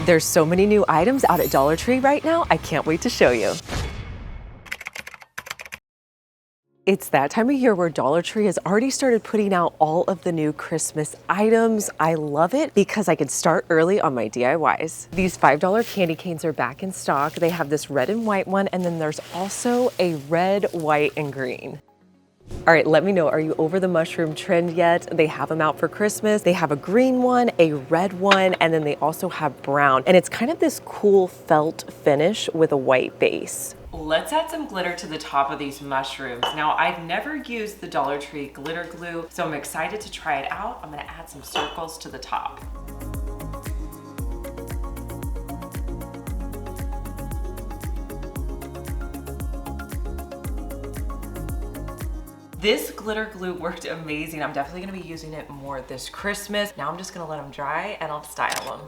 There's so many new items out at Dollar Tree right now, I can't wait to show you. It's that time of year where Dollar Tree has already started putting out all of the new Christmas items. I love it because I can start early on my DIYs. These $5 candy canes are back in stock. They have this red and white one, and then there's also a red, white, and green. All right, let me know, are you over the mushroom trend yet? They have them out for Christmas. They have a green one, a red one, and then they also have brown. And it's kind of this cool felt finish with a white base. Let's add some glitter to the top of these mushrooms. Now, I've never used the Dollar Tree glitter glue, so I'm excited to try it out. I'm gonna add some circles to the top. This glitter glue worked amazing. I'm definitely gonna be using it more this Christmas. Now I'm just gonna let them dry and I'll style them.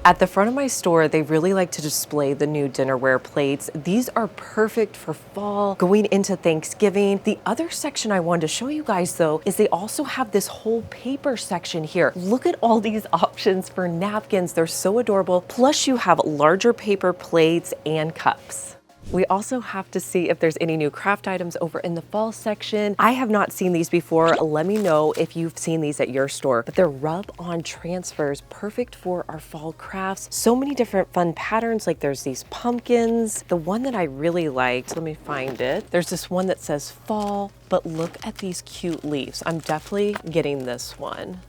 At the front of my store, they really like to display the new dinnerware plates. These are perfect for fall, going into Thanksgiving. The other section I wanted to show you guys though, is they also have this whole paper section here. Look at all these options for napkins. They're so adorable. Plus you have larger paper plates and cups. We also have to see if there's any new craft items over in the fall section. I have not seen these before. Let me know if you've seen these at your store, but they're rub-on transfers, perfect for our fall crafts. So many different fun patterns, like there's these pumpkins. The one that I really liked, let me find it. There's this one that says fall, but look at these cute leaves. I'm definitely getting this one.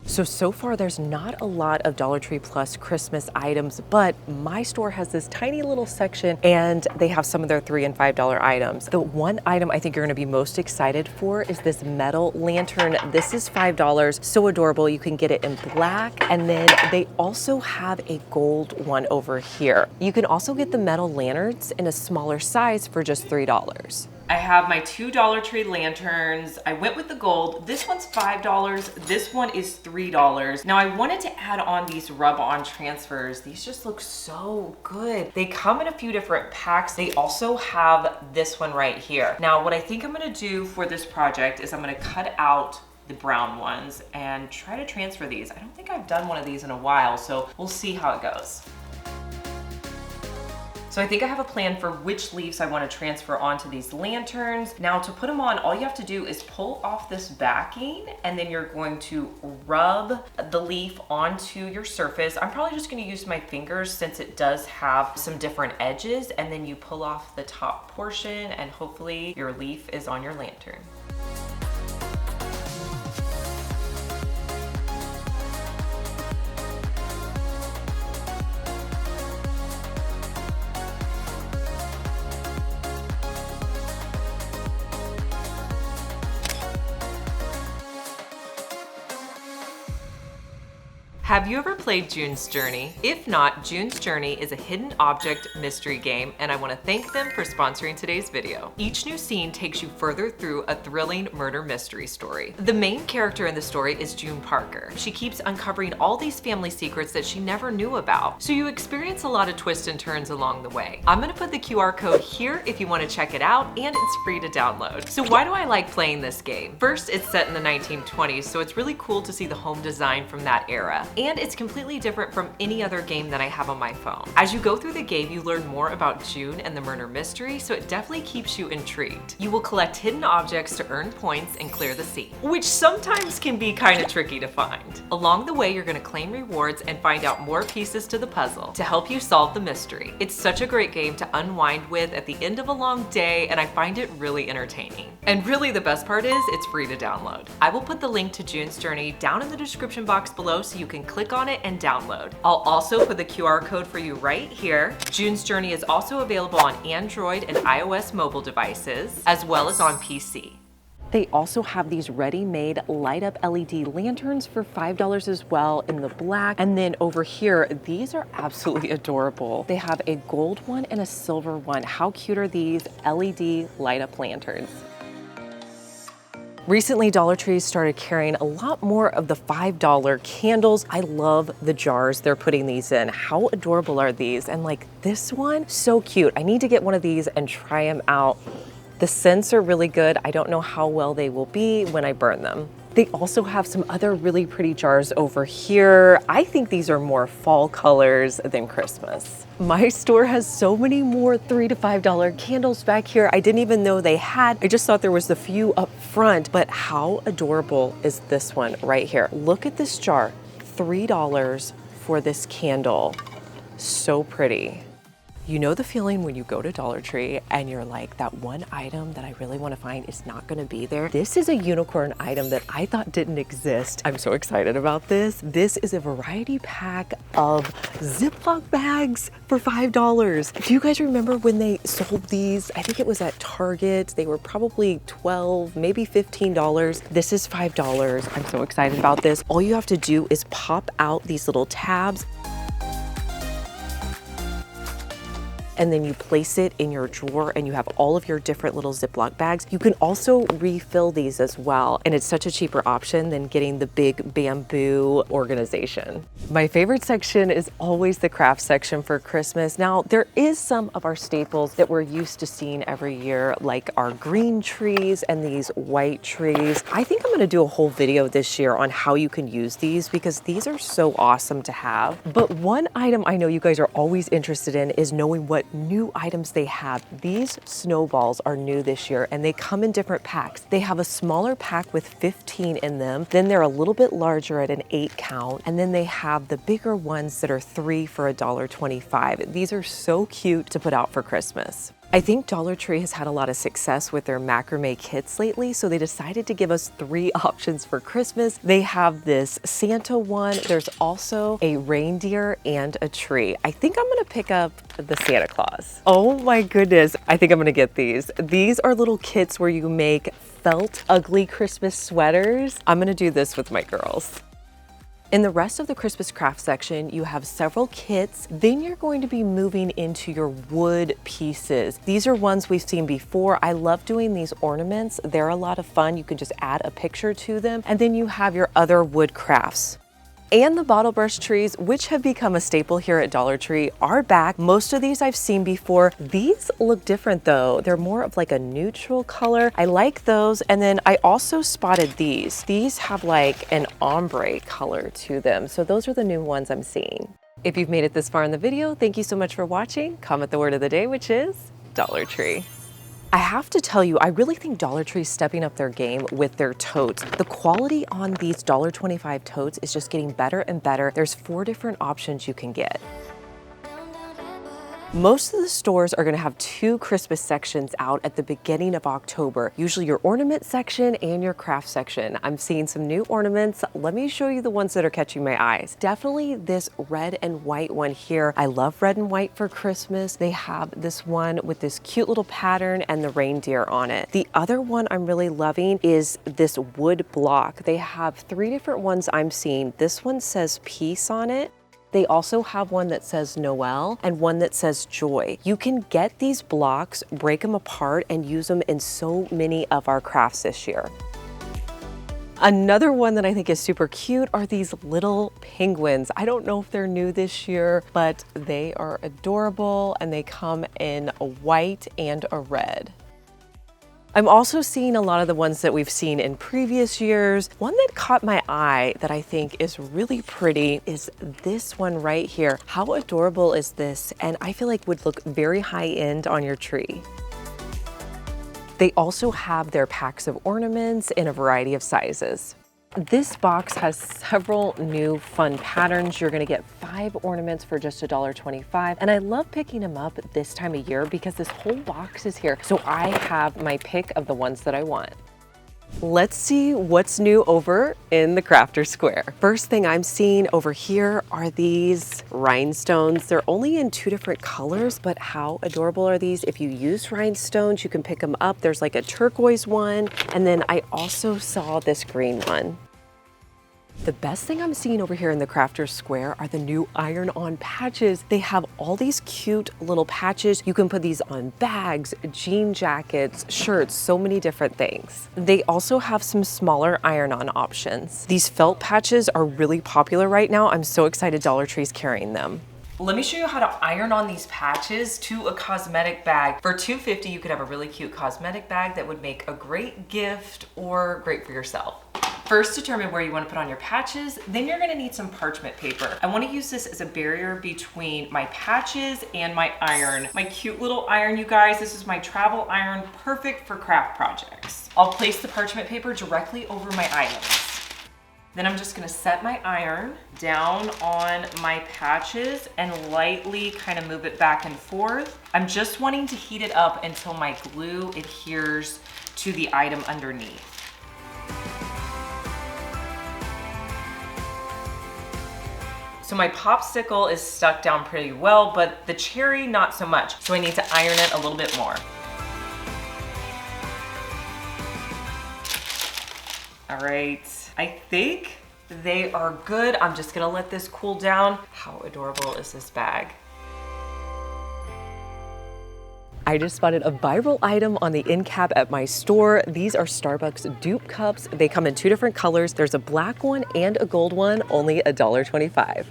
So far there's not a lot of Dollar Tree Plus Christmas items, but my store has this tiny little section and they have some of their $3 and $5 items. The one item I think you're gonna be most excited for is this metal lantern. This is $5, so adorable. You can get it in black, and then they also have a gold one over here. You can also get the metal lanterns in a smaller size for just $3. I have my two Dollar Tree lanterns. I went with the gold. This one's $5. This one is $3. Now I wanted to add on these rub-on transfers. These just look so good. They come in a few different packs. They also have this one right here. Now what I think I'm gonna do for this project is I'm gonna cut out the brown ones and try to transfer these. I don't think I've done one of these in a while, so we'll see how it goes. So I think I have a plan for which leaves I want to transfer onto these lanterns. Now to put them on, all you have to do is pull off this backing, and then you're going to rub the leaf onto your surface. I'm probably just going to use my fingers since it does have some different edges, and then you pull off the top portion and hopefully your leaf is on your lantern. Have you ever played June's Journey? If not, June's Journey is a hidden object mystery game, and I want to thank them for sponsoring today's video. Each new scene takes you further through a thrilling murder mystery story. The main character in the story is June Parker. She keeps uncovering all these family secrets that she never knew about, so you experience a lot of twists and turns along the way. I'm going to put the QR code here if you want to check it out, and it's free to download. So why do I like playing this game? First, it's set in the 1920s, so it's really cool to see the home design from that era. And it's completely different from any other game that I have on my phone. As you go through the game, you learn more about June and the murder mystery, so it definitely keeps you intrigued. You will collect hidden objects to earn points and clear the scene, which sometimes can be kind of tricky to find. Along the way, you're going to claim rewards and find out more pieces to the puzzle to help you solve the mystery. It's such a great game to unwind with at the end of a long day, and I find it really entertaining. And really the best part is it's free to download. I will put the link to June's Journey down in the description box below so you can click on it and download. I'll also put the QR code for you right here. June's Journey is also available on Android and iOS mobile devices, as well as on PC. They also have these ready-made light-up LED lanterns for $5 as well in the black. And then over here, these are absolutely adorable. They have a gold one and a silver one. How cute are these LED light-up lanterns? Recently, Dollar Tree started carrying a lot more of the $5 candles. I love the jars they're putting these in. How adorable are these? And like this one, so cute. I need to get one of these and try them out. The scents are really good. I don't know how well they will be when I burn them. They also have some other really pretty jars over here. I think these are more fall colors than Christmas. My store has so many more $3 to $5 candles back here. I didn't even know they had. I just thought there was a few up front, but how adorable is this one right here? Look at this jar, $3 for this candle. So pretty. You know the feeling when you go to Dollar Tree and you're like, that one item that I really want to find is not going to be there. This is a unicorn item that I thought didn't exist. I'm so excited about this. This is a variety pack of Ziploc bags for $5. Do you guys remember when they sold these? I think it was at Target. They were probably $12, maybe $15. This is $5. I'm so excited about this. All you have to do is pop out these little tabs, and then you place it in your drawer and you have all of your different little Ziploc bags. You can also refill these as well, and it's such a cheaper option than getting the big bamboo organization. My favorite section is always the craft section for Christmas. Now, there is some of our staples that we're used to seeing every year, like our green trees and these white trees. I think I'm gonna do a whole video this year on how you can use these because these are so awesome to have. But one item I know you guys are always interested in is knowing what new items they have. These snowballs are new this year and they come in different packs. They have a smaller pack with 15 in them, then they're a little bit larger at an 8 count, and then they have the bigger ones that are 3 for $1.25. These are so cute to put out for Christmas. I think Dollar Tree has had a lot of success with their macrame kits lately, so they decided to give us 3 options for Christmas. They have this Santa one, there's also a reindeer and a tree. I think I'm gonna pick up the Santa Claus. Oh my goodness, I think I'm gonna get these. These are little kits where you make felt ugly Christmas sweaters. I'm gonna do this with my girls. In the rest of the Christmas craft section, you have several kits. Then you're going to be moving into your wood pieces. These are ones we've seen before. I love doing these ornaments. They're a lot of fun. You can just add a picture to them. And then you have your other wood crafts. And the bottle brush trees, which have become a staple here at Dollar Tree, are back. Most of these I've seen before. These look different though. They're more of like a neutral color. I like those. And then I also spotted these. These have like an ombre color to them. So those are the new ones I'm seeing. If you've made it this far in the video, thank you so much for watching. Comment the word of the day, which is Dollar Tree. I have to tell you, I really think Dollar Tree's stepping up their game with their totes. The quality on these $1.25 totes is just getting better and better. There's 4 different options you can get. Most of the stores are gonna have 2 Christmas sections out at the beginning of October, usually your ornament section and your craft section. I'm seeing some new ornaments. Let me show you the ones that are catching my eyes. Definitely this red and white one here. I love red and white for Christmas. They have this one with this cute little pattern and the reindeer on it. The other one I'm really loving is this wood block. They have 3 different ones I'm seeing. This one says peace on it. They also have one that says Noel and one that says joy. You can get these blocks, break them apart, and use them in so many of our crafts this year. Another one that I think is super cute are these little penguins. I don't know if they're new this year, but they are adorable and they come in a white and a red. I'm also seeing a lot of the ones that we've seen in previous years. One that caught my eye that I think is really pretty is this one right here. How adorable is this? And I feel like would look very high-end on your tree. They also have their packs of ornaments in a variety of sizes. This box has several new fun patterns. You're gonna get 5 ornaments for just $1.25. And I love picking them up this time of year because this whole box is here. So I have my pick of the ones that I want. Let's see what's new over in the Crafter Square. First thing I'm seeing over here are these rhinestones. They're only in 2 different colors, but how adorable are these? If you use rhinestones, you can pick them up. There's like a turquoise one, and then I also saw this green one. The best thing I'm seeing over here in the Crafter Square are the new iron-on patches. They have all these cute little patches. You can put these on bags, jean jackets, shirts, so many different things. They also have some smaller iron-on options. These felt patches are really popular right now. I'm so excited Dollar Tree's carrying them. Let me show you how to iron on these patches to a cosmetic bag. For $2.50, you could have a really cute cosmetic bag that would make a great gift or great for yourself. First, determine where you want to put on your patches, then you're going to need some parchment paper. I want to use this as a barrier between my patches and my iron. My cute little iron, you guys, this is my travel iron, perfect for craft projects. I'll place the parchment paper directly over my items. Then I'm just gonna set my iron down on my patches and lightly kind of move it back and forth. I'm just wanting to heat it up until my glue adheres to the item underneath. So my popsicle is stuck down pretty well, but the cherry not so much. So I need to iron it a little bit more. All right, I think they are good. I'm just gonna let this cool down. How adorable is this bag? I just spotted a viral item on the end cap at my store. These are Starbucks dupe cups. They come in 2 different colors. There's a black one and a gold one, only $1.25.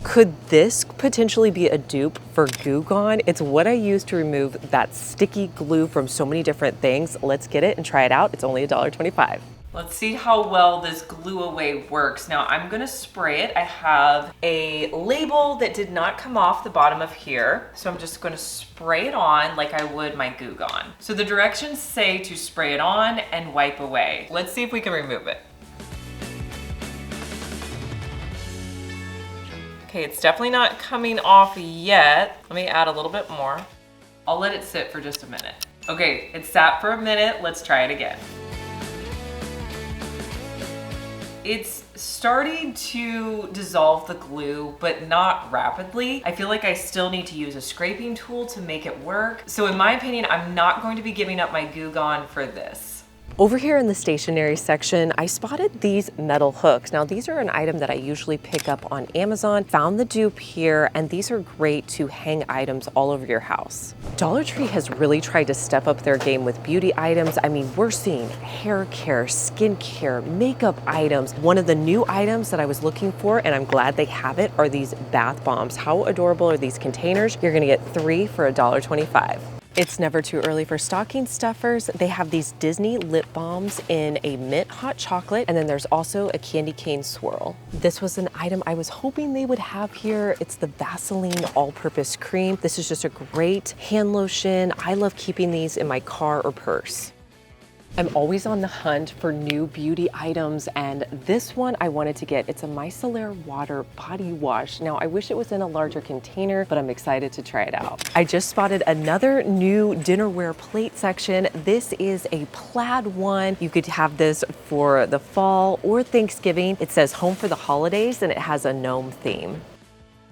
Could this potentially be a dupe for Goo Gone? It's what I use to remove that sticky glue from so many different things. Let's get it and try it out. It's only $1.25. Let's see how well this glue away works. Now I'm gonna spray it. I have a label that did not come off the bottom of here. So I'm just gonna spray it on like I would my Goo Gone. So the directions say to spray it on and wipe away. Let's see if we can remove it. Okay, it's definitely not coming off yet. Let me add a little bit more. I'll let it sit for just a minute. Okay, it sat for a minute. Let's try it again. It's starting to dissolve the glue, but not rapidly. I feel like I still need to use a scraping tool to make it work. So in my opinion, I'm not going to be giving up my Goo Gone for this. Over here in the stationery section, I spotted these metal hooks. Now these are an item that I usually pick up on Amazon. Found the dupe here, and these are great to hang items all over your house. Dollar Tree has really tried to step up their game with beauty items. I mean, we're seeing hair care, skin care, makeup items. One of the new items that I was looking for, and I'm glad they have it, are these bath bombs. How adorable are these containers? You're gonna get 3 for $1.25. It's never too early for stocking stuffers. They have these Disney lip balms in a mint hot chocolate, and then there's also a candy cane swirl. This was an item I was hoping they would have here. It's the Vaseline all-purpose cream. This is just a great hand lotion. I love keeping these in my car or purse. I'm always on the hunt for new beauty items, and this one I wanted to get. It's a micellar water body wash. Now, I wish it was in a larger container, but I'm excited to try it out. I just spotted another new dinnerware plate section. This is a plaid one. You could have this for the fall or Thanksgiving. It says home for the holidays, and it has a gnome theme.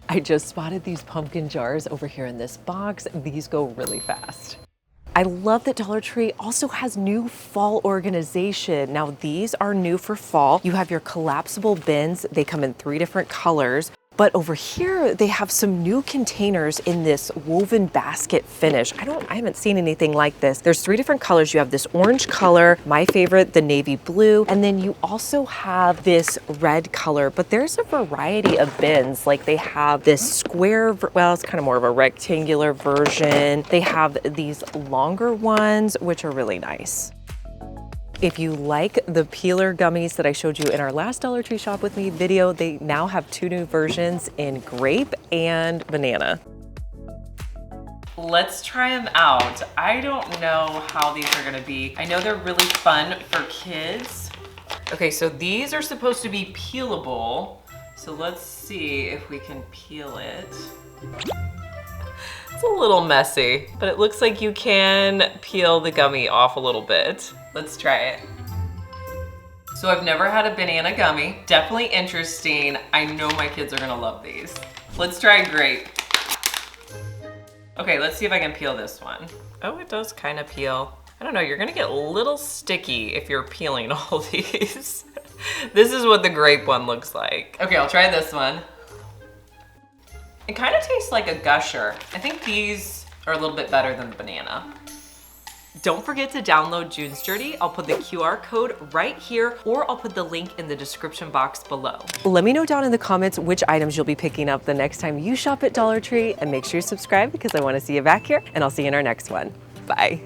I just spotted these pumpkin jars over here in this box. These go really fast. I love that Dollar Tree also has new fall organization. Now these are new for fall. You have your collapsible bins. They come in 3 different colors. But over here, they have some new containers in this woven basket finish. I haven't seen anything like this. There's 3 different colors. You have this orange color, my favorite, the navy blue, and then you also have this red color, but there's a variety of bins. Like they have this square, well, it's kind of more of a rectangular version. They have these longer ones, which are really nice. If you like the peeler gummies that I showed you in our last Dollar Tree Shop With Me video, they now have 2 new versions in grape and banana. Let's try them out. I don't know how these are gonna be. I know they're really fun for kids. Okay, so these are supposed to be peelable. So let's see if we can peel it. It's a little messy, but it looks like you can peel the gummy off a little bit. Let's try it. So I've never had a banana gummy. Definitely interesting. I know my kids are gonna love these. Let's try grape. Okay, let's see if I can peel this one. Oh, it does kind of peel. I don't know, you're gonna get a little sticky if you're peeling all these. This is what the grape one looks like. Okay, I'll try this one. It kind of tastes like a gusher. I think these are a little bit better than the banana. Don't forget to download June's Journey. I'll put the QR code right here, or I'll put the link in the description box below. Let me know down in the comments which items you'll be picking up the next time you shop at Dollar Tree, and make sure you subscribe because I want to see you back here, and I'll see you in our next one. Bye.